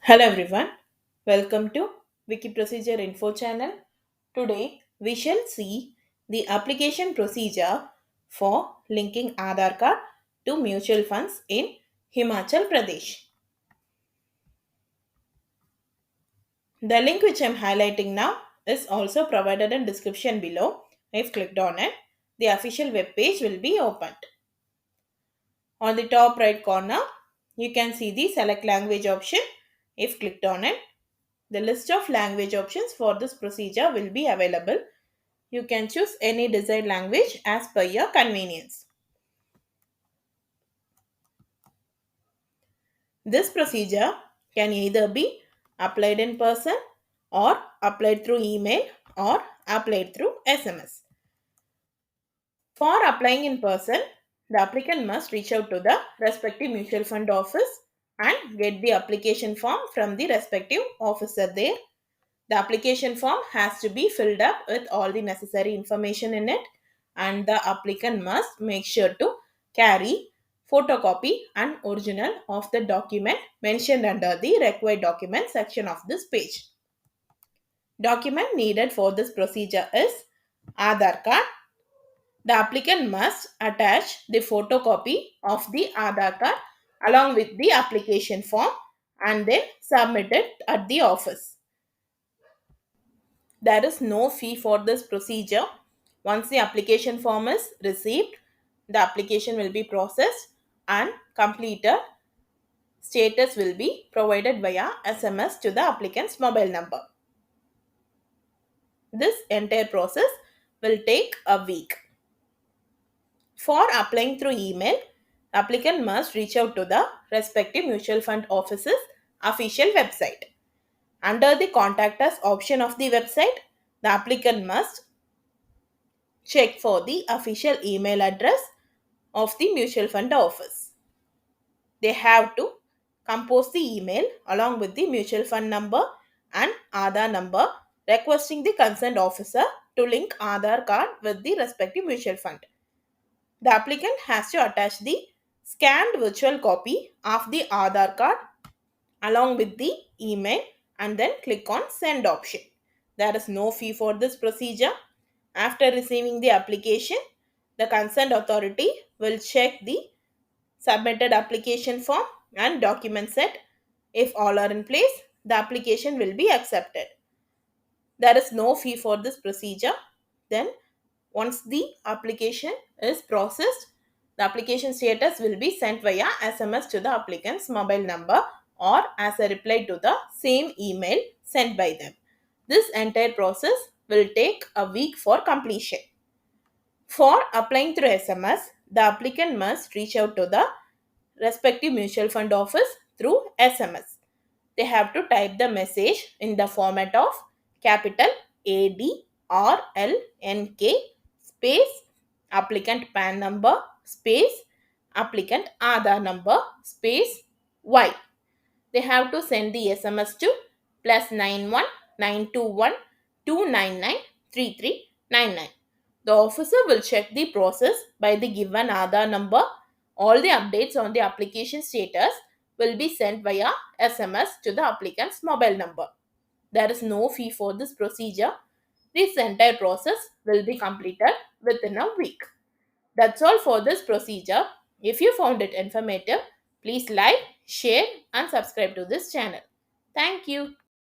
Hello everyone, welcome to Wiki Procedure Info channel. Today we shall see the application procedure for linking Aadhaar card to mutual funds in Himachal Pradesh. The link which I am highlighting now is also provided in description below. If clicked on it, the official web page will be opened. On the top right corner, you can see the select language option. If clicked on it, the list of language options for this procedure will be available. You can choose any desired language as per your convenience. This procedure can either be applied in person or applied through email or applied through SMS. For applying in person, the applicant must reach out to the respective mutual fund office and get the application form from the respective officer there. The application form has to be filled up with all the necessary information in it, and the applicant must make sure to carry photocopy and original of the document mentioned under the required document section of this page. Document needed for this procedure is Aadhaar card. The applicant must attach the photocopy of the Aadhaar card along with the application form and then submit it at the office. There is no fee for this procedure. Once the application form is received, the application will be processed and completed. Status will be provided via SMS to the applicant's mobile number. This entire process will take a week. For applying through email, applicant must reach out to the respective mutual fund office's official website. Under the contact us option of the website, the applicant must check for the official email address of the mutual fund office. They have to compose the email along with the mutual fund number and Aadhaar number requesting the concerned officer to link Aadhaar card with the respective mutual fund. The applicant has to attach the scanned virtual copy of the Aadhaar card along with the email and then click on send option. There is no fee for this procedure. After receiving the application, the concerned authority will check the submitted application form and document set. If all are in place, the application will be accepted. There is no fee for this procedure. Then, once the application is processed, the application status will be sent via SMS to the applicant's mobile number or as a reply to the same email sent by them. This entire process will take a week for completion. For applying through SMS, the applicant must reach out to the respective mutual fund office through SMS. They have to type the message in the format of capital ADRLNK space applicant PAN number space applicant Aadhaar number space Y. They have to send the SMS to +91 921 299 3399. The officer will check the process by the given Aadhaar number. All the updates on the application status will be sent via SMS to the applicant's mobile number. There is no fee for this procedure. This entire process will be completed within a week. That's all for this procedure. If you found it informative, please like, share and subscribe to this channel. Thank you.